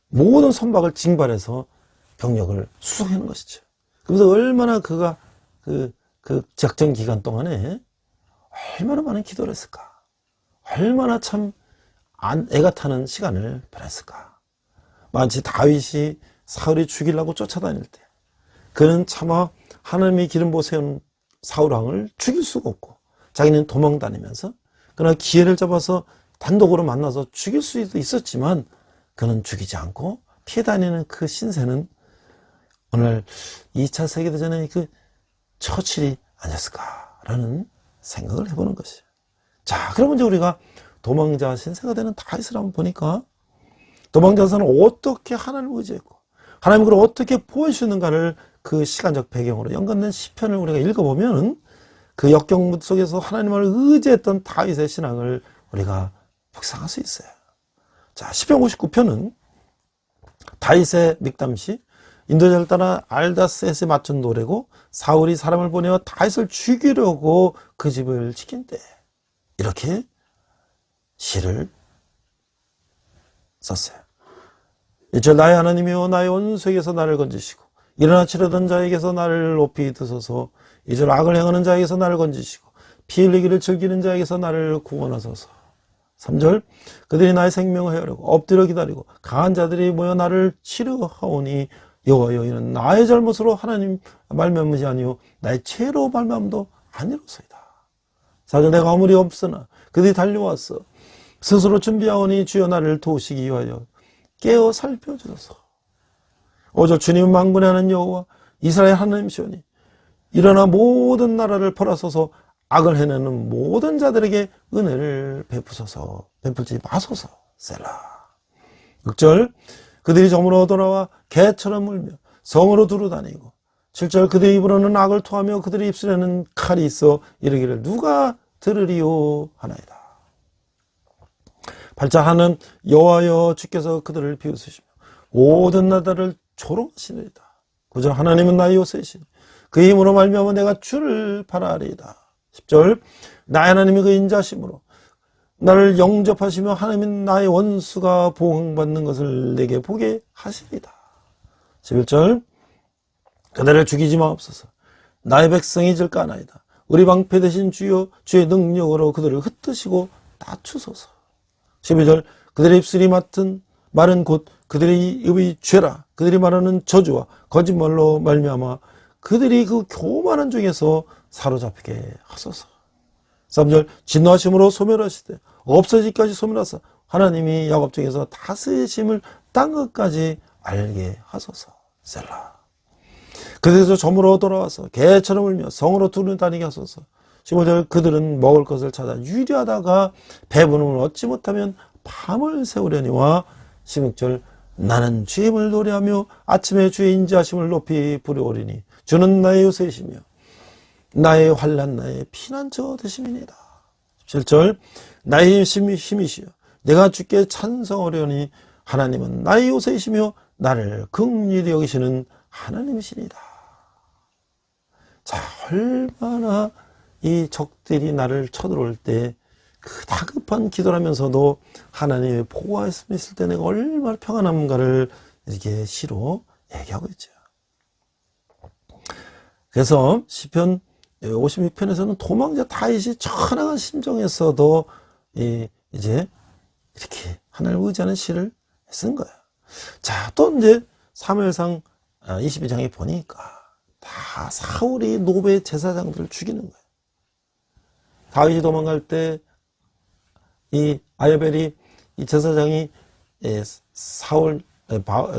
모든 선박을 징발해서 병력을 수송하는 것이죠. 그래서 얼마나 그가 그 작전 기간 동안에 얼마나 많은 기도를 했을까? 얼마나 참 애가 타는 시간을 보냈을까? 마치 다윗이 사울이 죽이려고 쫓아다닐 때 그는 차마 하나님의 기름 부으신 사울왕을 죽일 수가 없고 자기는 도망 다니면서 그러나 기회를 잡아서 단독으로 만나서 죽일 수도 있었지만 그는 죽이지 않고 피해 다니는 그 신세는 오늘 2차 세계대전의 그 처칠이 아니었을까라는 생각을 해보는 것이에요. 자, 그러면 이제 우리가 도망자 신세가 되는 다윗을 한번 보니까 도망자에서는 어떻게 하나님을 의지했고 하나님을 어떻게 보여주는가를 그 시간적 배경으로 연관된 시편을 우리가 읽어보면 그 역경 속에서 하나님을 의지했던 다윗의 신앙을 우리가 묵상할 수 있어요. 자, 시편 59편은 다윗의 믹담시, 인도자를 따라 알다셋에 맞춘 노래고 사울이 사람을 보내어 다윗을 죽이려고 그 집을 지킨 때 이렇게 시를 썼어요. 이제 나의 하나님이여 나의 원수에게서 나를 건지시고 일어나 치려던 자에게서 나를 높이 드소서. 이제 악을 행하는 자에게서 나를 건지시고 피 흘리기를 즐기는 자에게서 나를 구원하소서. 3절 그들이 나의 생명을 헤아려고 엎드려 기다리고 강한 자들이 모여 나를 치료하오니 여호와여 이는 나의 잘못으로 하나님 말미암지 아니요 나의 죄로 말미암도 아니로소이다. 4절 내가 아무리 없으나 그들이 달려왔어 스스로 준비하오니 주여 나를 도우시기 위하여 깨어 살펴주소서. 5절 주님은 만군의 하나님 여호와 이스라엘 하나님이시오니 일어나 모든 나라를 벌하소서. 악을 해내는 모든 자들에게 은혜를 베풀지 마소서. 셀라. 6절 그들이 저물어 돌아와 개처럼 물며 성으로 두루 다니고 7절 그들의 입으로는 악을 토하며 그들의 입술에는 칼이 있어 이르기를 누가 들으리요 하나이다. 8절 하는 여호와여 주께서 그들을 비웃으시며 모든 나라를 조롱하시리이다. 9절 하나님은 나의 요새이시니 그 힘으로 말미암아 내가 주를 바라리이다. 10절 나의 하나님이 그 인자심으로 나를 영접하시며 하나님은 나의 원수가 보응받는 것을 내게 보게 하시리이다. 11절 그들을 죽이지 마옵소서. 나의 백성이 잊을까나이다. 우리 방패 되신 주여 주의 능력으로 그들을 흩으시고 다추소서. 12절 그들의 입술이 맡은 말은 곧 그들의 입의 죄라. 그들이 말하는 저주와 거짓말로 말미암아 그들이 그 교만한 중에서 사로잡히게 하소서. 3절 진노하심으로 소멸하시되 없어지기까지 소멸하사 하나님이 야곱 중에서 다스리심을 땅 끝까지 알게 하소서. 셀라. 그들에서 저물어 돌아와서 개처럼 울며 성으로 두루 다니게 하소서. 15절 그들은 먹을 것을 찾아 유리하다가 배부름을 얻지 못하면 밤을 새우려니와 16절 나는 주의 힘을 노래하며 아침에 주의 인자하심을 높이 부르오리니 주는 나의 요새이시며 나의 환난 나의 피난처 되심이니이다. 17절 나의 힘이시여 내가 주께 찬송하려니 하나님은 나의 요새이시며 나를 긍휼히 여기시는 하나님이시니이다. 자, 얼마나 이 적들이 나를 쳐들어올 때 그 다급한 기도를 하면서도 하나님의 보호하심이 있을 때 내가 얼마나 평안한가를 이렇게 시로 얘기하고 있죠. 그래서 시편 56편에서는 도망자 다윗이 천황한 심정에서도 이제 이렇게 하나님을 의지하는 시를 쓴 거예요. 자, 또 이제 사무엘상 22장에 보니까 다 사울이 노베 제사장들을 죽이는 거예요. 다윗이 도망갈 때 이 아야벨이 이 제사장이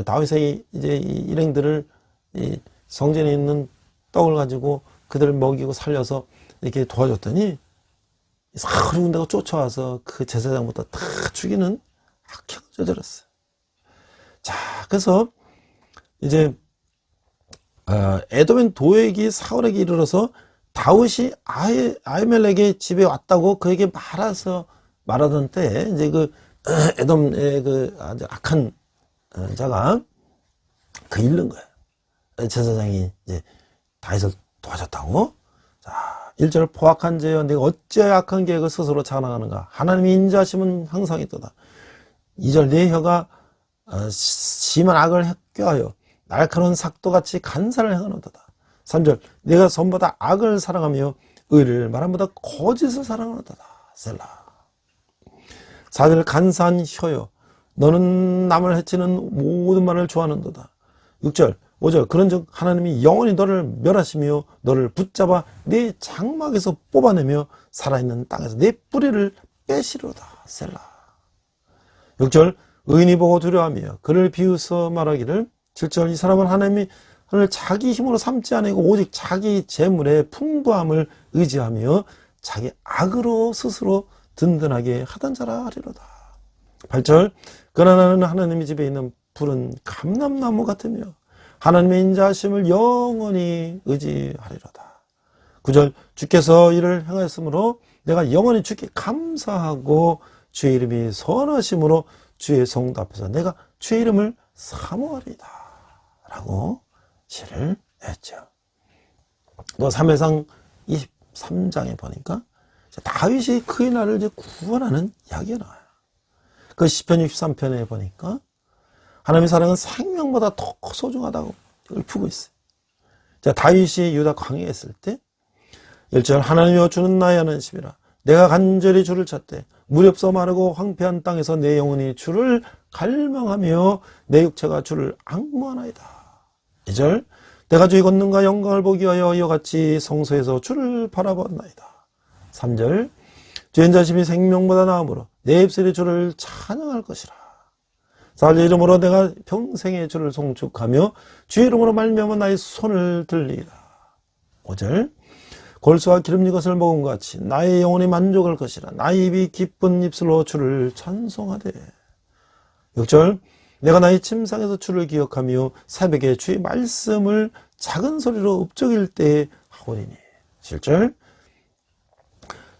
다윗의 이제 일행들을 이 성전에 있는 떡을 가지고 그들을 먹이고 살려서 이렇게 도와줬더니 사울이 군대가 쫓아와서 그 제사장부터 다 죽이는 악행을 저질렀어요. 자, 그래서 이제 에돔의 도액이 사울에게 이르러서 다윗이 아히멜렉의 집에 왔다고 그에게 말하던 때 이제 그 에돔의 그 아주 악한 자가 그 잃는 거예요. 제사장이 이제 다윗을 도와줬다고. 자, 1절 포악한 죄여 내가 어찌 악한 계획을 스스로 자랑하는가. 하나님의 인자심은 항상 있도다. 2절 내 혀가 심한 악을 꾀하여 날카로운 삭도같이 간사를 행하노도다. 3절 내가 선보다 악을 사랑하며 의를 말함보다 거짓을 사랑하노도다. 셀라. 4절 간사한 혀여 너는 남을 해치는 모든 말을 좋아하는도다. 6절 5절 그런즉 하나님이 영원히 너를 멸하시며 너를 붙잡아 네 장막에서 뽑아내며 살아있는 땅에서 네 뿌리를 빼시로다. 셀라. 6절 의인이 보고 두려워하며 그를 비웃어 말하기를 7절 이 사람은 하나님을 자기 힘으로 삼지 아니고 오직 자기 재물의 풍부함을 의지하며 자기 악으로 스스로 든든하게 하던 자라 하리로다. 8절 그러나 나는 하나님의 집에 있는 푸른 감람나무 같으며 하나님의 인자하심을 영원히 의지하리로다. 9절 주께서 이를 행하였으므로 내가 영원히 주께 감사하고 주의 이름이 선하심으로 주의 성도 앞에서 내가 주의 이름을 사모하리다 라고 시를 했죠. 또 사무엘상 23장에 보니까 다윗이 그의 나라를 이제 구원하는 이야기가 나와요. 그 시편 63편에 보니까 하나님의 사랑은 생명보다 더 소중하다고 읊고 있어요. 자, 다윗이 유다 광야에 있을 때 1절 하나님이여 주는 나의 하나님이라 내가 간절히 주를 찾되 물이 없어 마르고 황폐한 땅에서 내 영혼이 주를 갈망하며 내 육체가 주를 앙모하나이다. 2절 내가 주의 권능과 영광을 보기 위하여 이와 같이 성소에서 주를 바라보았나이다. 3절 주의 인자심이 생명보다 나음으로 내 입술이 주를 찬양할 것이라. 사흘 이름으로 내가 평생의 주를 송축하며 주의 이름으로 말미암아 나의 손을 들리라. 5절 골수와 기름진 것을 먹은 것 같이 나의 영혼이 만족할 것이라. 나의 입이 기쁜 입술로 주를 찬송하되. 6절 내가 나의 침상에서 주를 기억하며 새벽에 주의 말씀을 작은 소리로 읊조길 때에 하오리니. 7절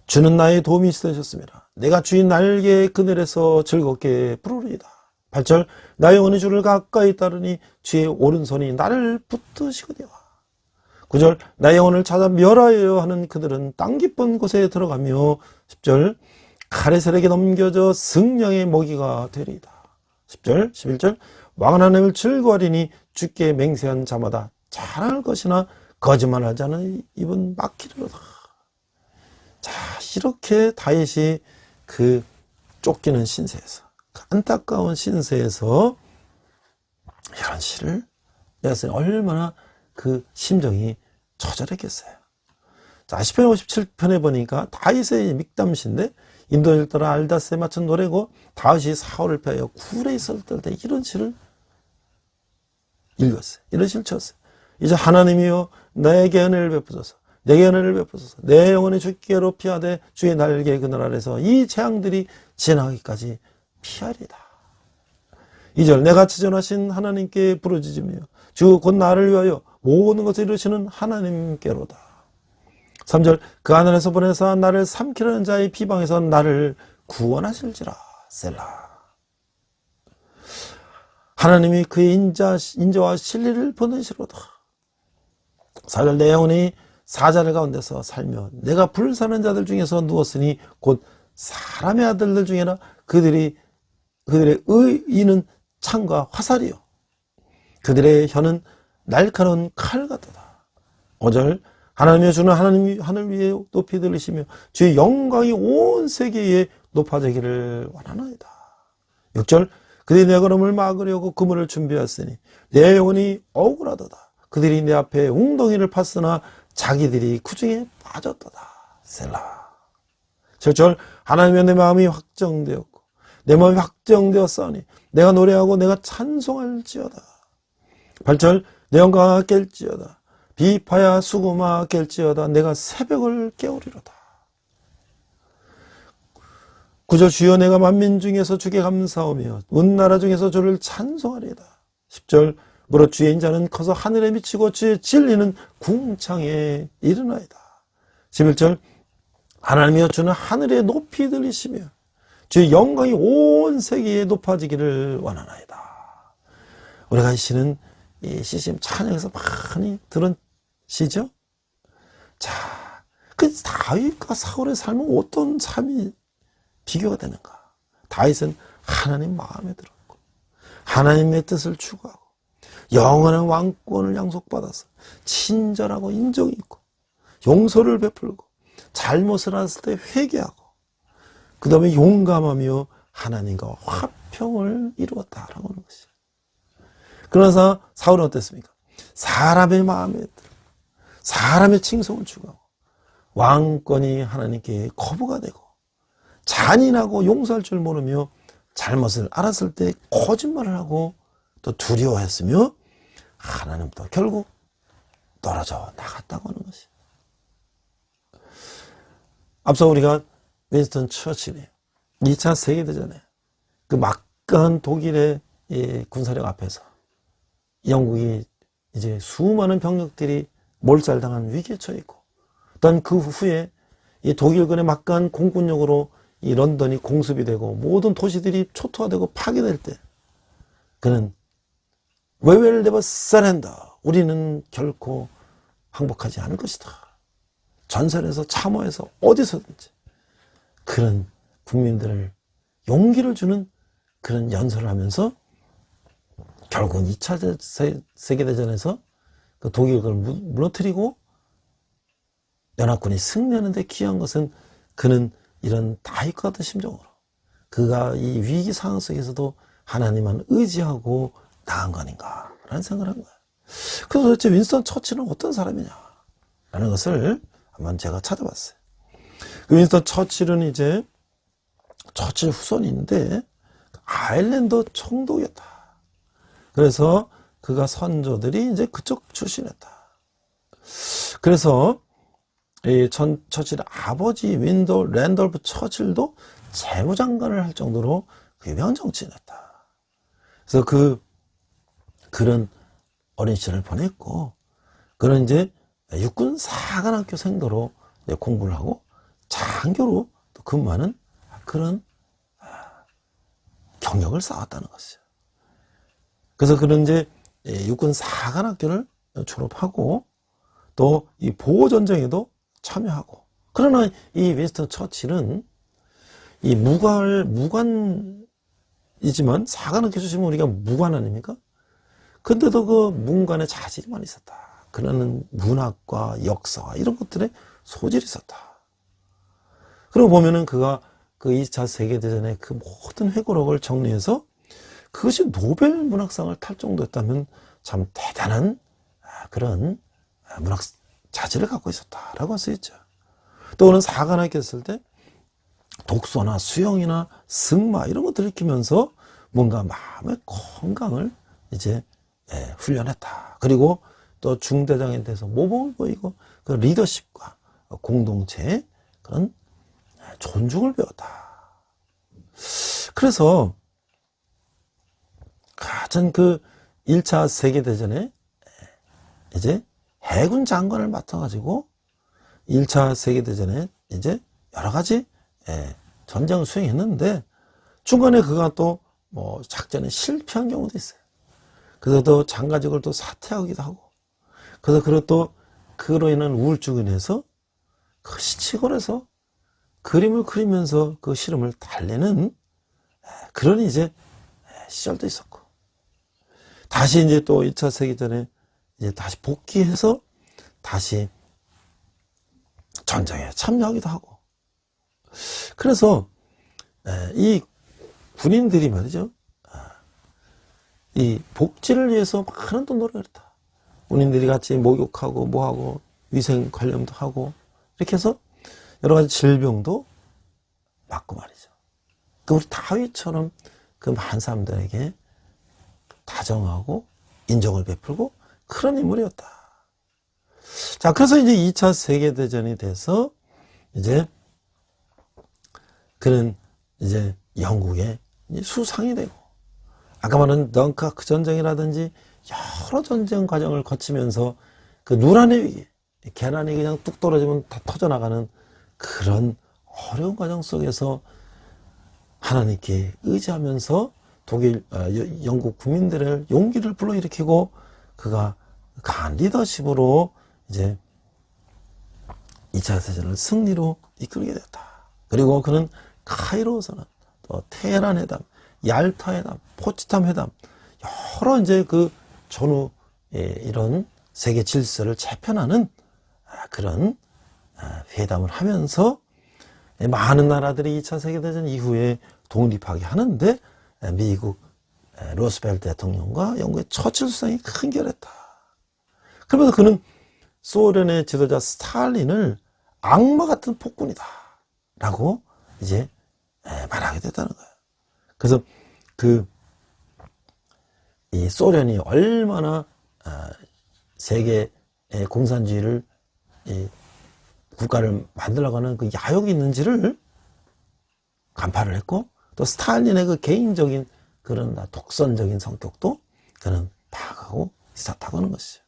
주는 나의 도움이 되셨습니다. 내가 주의 날개의 그늘에서 즐겁게 부르리이다. 8절 나의 영혼이 주를 가까이 따르니 주의 오른손이 나를 붙드시거니와. 9절 나의 영혼을 찾아 멸하여 하는 그들은 땅 깊은 곳에 들어가며. 10절 칼의 세력에 넘겨져 승령의 먹이가 되리이다. 10절 11절 왕은 하나님을 즐거워하리니 주께 맹세한 자마다 자랑할 것이나 거짓말하지 않은 입은 막히리로다. 자, 이렇게 다윗이 그 쫓기는 신세에서, 그 안타까운 신세에서 이런 시를 내었으니 얼마나 그 심정이 처절했겠어요. 자, 시편 57편에 보니까 다윗의 믹담시인데 인도를 따라 알다스에 맞춘 노래고, 다윗이 사울을 패하여 굴에 있었을 때 이런 시를 읽었어요. 이런 시를 쳤어요. 이제 하나님이여 나에게 은혜를 베푸소서, 내게 은혜를 베푸소서. 내 영혼이 주께로 피하되 주의 날개 그늘 아래서 이 재앙들이 지나가기까지 피하리다. 2절 내가 지존하신 하나님께 부르짖으며 주 곧 나를 위하여 모든 것을 이루시는 하나님께로다. 3절 그 하늘에서 보내사 나를 삼키려는 자의 비방에서 나를 구원하실지라. 셀라. 하나님이 그의 인자와 진리를 보내시로다. 4절 내 영혼이 사자들 가운데서 살며 내가 불사는 자들 중에서 누웠으니 곧 사람의 아들들 중에나 그들의 의인은 창과 화살이요 그들의 혀는 날카로운 칼 같도다. 5절 하나님의 주는 하나님 하늘 위에 높이 들으시며 주의 영광이 온 세계에 높아지기를 원하나이다. 6절 그들이 내 걸음을 막으려고 그물을 준비하였으니 내 영혼이 억울하도다. 그들이 내 앞에 웅덩이를 팠으나 자기들이 구중에 빠졌도다. 셀라. 7절 하나님의 내 마음이 확정되었고 내 마음이 확정되었사오니 내가 노래하고 내가 찬송할지어다. 8절 내 영광아 깰지어다. 비파야 수구마 깰지어다. 내가 새벽을 깨우리로다. 9절 주여 내가 만민 중에서 주께 감사하며 온 나라 중에서 주를 찬송하리이다. 10절 무릇 주의 인자는 커서 하늘에 미치고 주의 진리는 궁창에 이르나이다. 11절 하나님이여 주는 하늘에 높이 들리시며 주의 영광이 온 세계에 높아지기를 원하나이다. 우리가 이 시는 이 CCM 찬양에서 많이 들은 시죠. 자, 그 다윗과 사울의 삶은 어떤 삶이 비교가 되는가? 다윗은 하나님 마음에 들었고 하나님의 뜻을 추구하고 영원한 왕권을 양속받아서 친절하고 인정이 있고 용서를 베풀고 잘못을 했을 때 회개하고 그 다음에 용감하며 하나님과 화평을 이루었다라고 하는 것이죠. 그러나 사울은 어땠습니까? 사람의 마음에 들어 사람의 칭송을 추구하고 왕권이 하나님께 거부가 되고 잔인하고 용서할 줄 모르며 잘못을 알았을 때 거짓말을 하고 또 두려워했으며 하나님부터 결국 떨어져 나갔다고 하는 것이. 앞서 우리가 윈스턴 처칠이 2차 세계대전에 그 막강한 독일의 군사력 앞에서 영국이 이제 수많은 병력들이 몰살당한 위기에 처해 있고, 또한 그 후에 이 독일군의 막강한 공군력으로 이 런던이 공습이 되고 모든 도시들이 초토화되고 파괴될 때 그는 We will never surrender. 우리는 결코 항복하지 않을 것이다. 전선에서 참호에서 어디서든지 그런 국민들을 용기를 주는 그런 연설을 하면서 결국은 2차 세계대전에서 그 독일군을 무너뜨리고 연합군이 승리하는데 기여한 것은 그는 이런 다윗과 같은 심정으로 그가 이 위기 상황 속에서도 하나님만 의지하고 나간 거 아닌가라는 생각을 한 거예요. 그래서 도대체 윈스턴 처칠은 어떤 사람이냐라는 것을 한번 제가 찾아봤어요. 그 윈스턴 처칠은 이제 처칠 후손인데 아일랜드 총독이었다. 그래서 그가 선조들이 이제 그쪽 출신이었다. 그래서 이 처칠의 아버지 랜돌프 처칠도 재무장관을 할 정도로 유명한 정치인이었다. 그래서 그런 어린 시절을 보냈고, 그는 이제 육군 사관학교 생도로 공부를 하고 장교로 또 근무하는 그런 경력을 쌓았다는 것이죠. 그래서 그는 이제 육군 사관학교를 졸업하고 또 이 보호전쟁에도 참여하고, 그러나 이 윈스턴 처칠은 이 무관이지만, 사관학교 출신은 우리가 무관 아닙니까? 근데도 그 문관에 자질이 많이 있었다. 그는 문학과 역사와 이런 것들에 소질이 있었다. 그러고 보면은 그가 그 2차 세계대전의 그 모든 회고록을 정리해서 그것이 노벨 문학상을 탈 정도였다면 참 대단한 그런 문학 자질을 갖고 있었다라고 할 수 있죠. 또 그는 사관학교 했을 때 독서나 수영이나 승마 이런 것들을 익히면서 뭔가 마음의 건강을 이제 훈련했다. 그리고 또 중대장에 대해서 모범을 보이고 그 리더십과 공동체의 그런 존중을 배웠다. 그래서 가장 그 1차 세계대전에 이제 해군 장관을 맡아가지고 1차 세계대전에 이제 여러 가지 전쟁을 수행했는데 중간에 그가 또 뭐 작전에 실패한 경우도 있어요. 그래서 또 장가직을 또 사퇴하기도 하고, 그래서 그로 인한 우울증으로 인해서 그 시골에서 그림을 그리면서 그 시름을 달래는 그런 이제 시절도 있었고, 다시 이제 또 2차 세계전에 이제 다시 복귀해서 다시 전쟁에 참여하기도 하고, 그래서 이 군인들이 말이죠, 이 복지를 위해서 많은 또 노력을 했다. 군인들이 같이 목욕하고 뭐하고 위생 관련도 하고 이렇게 해서 여러 가지 질병도 막고 말이죠. 그 우리 다윗처럼 그 많은 사람들에게 다정하고 인정을 베풀고 그런 인물이었다. 자, 그래서 이제 2차 세계대전이 돼서 이제 그는 이제 영국의 수상이 되고, 아까 말한 덩크크 전쟁이라든지 여러 전쟁 과정을 거치면서 그 누란의 위기, 계란이 그냥 뚝 떨어지면 다 터져나가는 그런 어려운 과정 속에서 하나님께 의지하면서 영국 국민들의 용기를 불러일으키고 그가 강한 리더십으로 이제 2차 세계대전을 승리로 이끌게 되었다. 그리고 그는 카이로 선언, 또 테헤란 회담, 얄타 회담, 포츠담 회담, 여러 이제 그 전후 이런 세계 질서를 재편하는 그런 회담을 하면서 많은 나라들이 2차 세계대전 이후에 독립하게 하는데 미국 로스벨트 대통령과 영국의 처칠 수상이 큰 결했다. 그러면서 그는 소련의 지도자 스탈린을 악마 같은 폭군이다 라고 이제 말하게 됐다는 거예요. 그래서 이 소련이 얼마나 세계 공산주의를 국가를 만들어가는 그 야욕이 있는지를 간파를 했고, 또 스탈린의 그 개인적인 그런 독선적인 성격도 그는 파악하고 있었다고 하는 것이죠.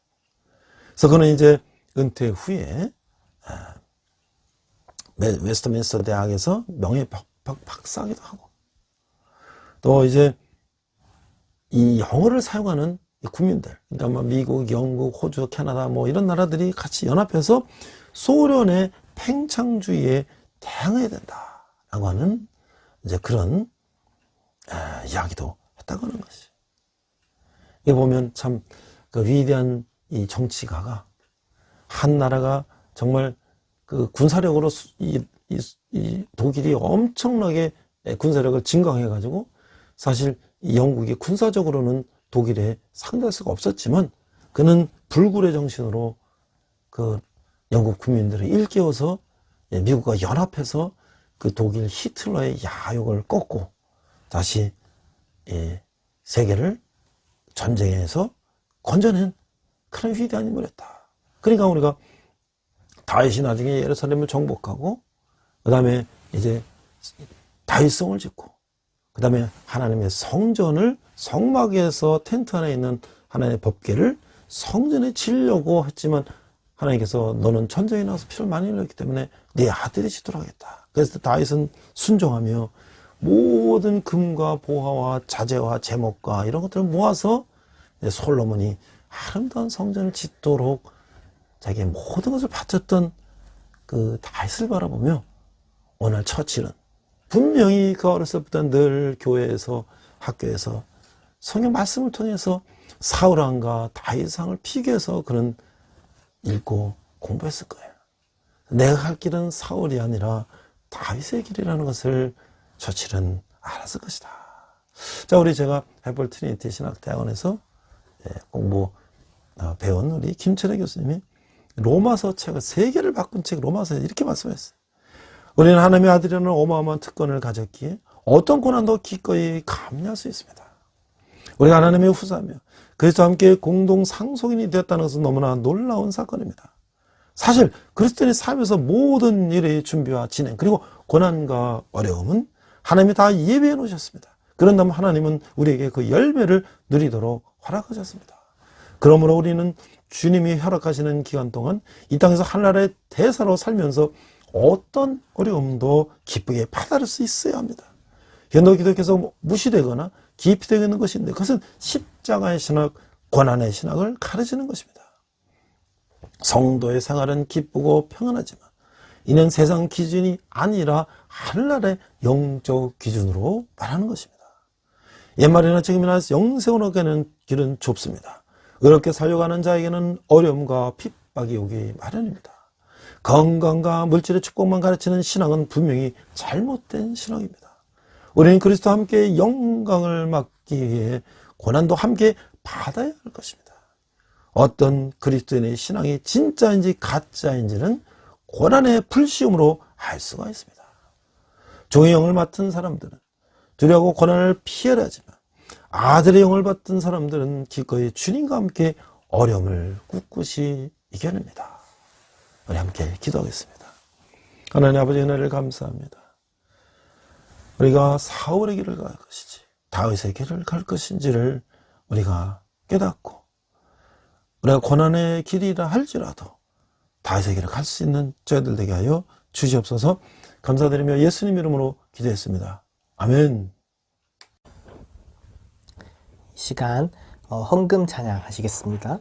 그래서 그는 이제 은퇴 후에 웨스트민스터 대학에서 명예 박사기도 하고, 또 이제 이 영어를 사용하는 국민들, 그러니까 뭐 미국, 영국, 호주, 캐나다 뭐 이런 나라들이 같이 연합해서 소련의 팽창주의에 대항해야 된다라고 하는 이제 그런 이야기도 했다고 하는 것이. 이게 보면 참 그 위대한 이 정치가가 한 나라가 정말 그 군사력으로 이 독일이 엄청나게 군사력을 증강해가지고 사실 이 영국이 군사적으로는 독일에 상대할 수가 없었지만 그는 불굴의 정신으로 그 영국 국민들을 일깨워서 미국과 연합해서 그 독일 히틀러의 야욕을 꺾고 다시 세계를 전쟁에서 건져낸 그런 위대한 인물이었다. 그러니까 우리가 다윗이 나중에 예루살렘을 정복하고 그 다음에 이제 다윗성을 짓고 그 다음에 하나님의 성전을 성막에서 텐트 안에 있는 하나님의 법궤를 성전에 지으려고 했지만 하나님께서 너는 전쟁에 나와서 피를 많이 흘렸기 때문에 네 아들이 지도록 하겠다. 그래서 다윗은 순종하며 모든 금과 보화와 자재와 제목과 이런 것들을 모아서 솔로몬이 아름다운 성전을 짓도록 자기의 모든 것을 바쳤던 그 다윗을 바라보며 오늘 처칠은 분명히 그 어렸을 때부터 늘 교회에서 학교에서 성경 말씀을 통해서 사울왕과 다윗왕을 비교해서 그는 읽고 공부했을 거예요. 내가 갈 길은 사울이 아니라 다윗의 길이라는 것을 처칠은 알았을 것이다. 자, 우리 제가 해볼 트리니티 신학대학원에서 공부 배운 우리 김철애 교수님이 로마서 책을 3개를 바꾼 책 로마서에 이렇게 말씀했어요. 우리는 하나님의 아들이라는 어마어마한 특권을 가졌기에 어떤 고난도 기꺼이 감내할 수 있습니다. 우리가 하나님의 후사며 그리스도와 함께 공동 상속인이 되었다는 것은 너무나 놀라운 사건입니다. 사실 그리스도인의 삶에서 모든 일의 준비와 진행 그리고 고난과 어려움은 하나님이 다 예비해 놓으셨습니다. 그런다면 하나님은 우리에게 그 열매를 누리도록 허락하셨습니다. 그러므로 우리는 주님이 허락하시는 기간 동안 이 땅에서 하나님의 대사로 살면서 어떤 어려움도 기쁘게 받아들일 수 있어야 합니다. 현대 기독교에서 무시되거나 기피되고 있는 것인데 그것은 십자가의 신학, 고난의 신학을 가르치는 것입니다. 성도의 생활은 기쁘고 평안하지만 이는 세상 기준이 아니라 하늘나라의 영적 기준으로 말하는 것입니다. 옛말이나 지금이나 영생으로 가는 길은 좁습니다. 어렵게 살려가는 자에게는 어려움과 핍박이 오기 마련입니다. 건강과 물질의 축복만 가르치는 신앙은 분명히 잘못된 신앙입니다. 우리는 그리스도와 함께 영광을 맡기 위해 고난도 함께 받아야 할 것입니다. 어떤 그리스도인의 신앙이 진짜인지 가짜인지는 고난의 불시움으로 알 수가 있습니다. 종의 영을 맡은 사람들은 두려워하고 고난을 피하려 하지만 아들의 영을 받은 사람들은 기꺼이 주님과 함께 어려움을 꿋꿋이 이겨냅니다. 우리 함께 기도하겠습니다. 하나님 아버지 은혜를 감사합니다. 우리가 사울의 길을 갈 것인지 다윗의 길을 갈 것인지를 우리가 깨닫고 우리가 고난의 길이라 할지라도 다윗의 길을 갈 수 있는 저희들 되게 하여 주시옵소서. 감사드리며 예수님 이름으로 기도했습니다. 아멘. 시간 헌금 찬양 하시겠습니다.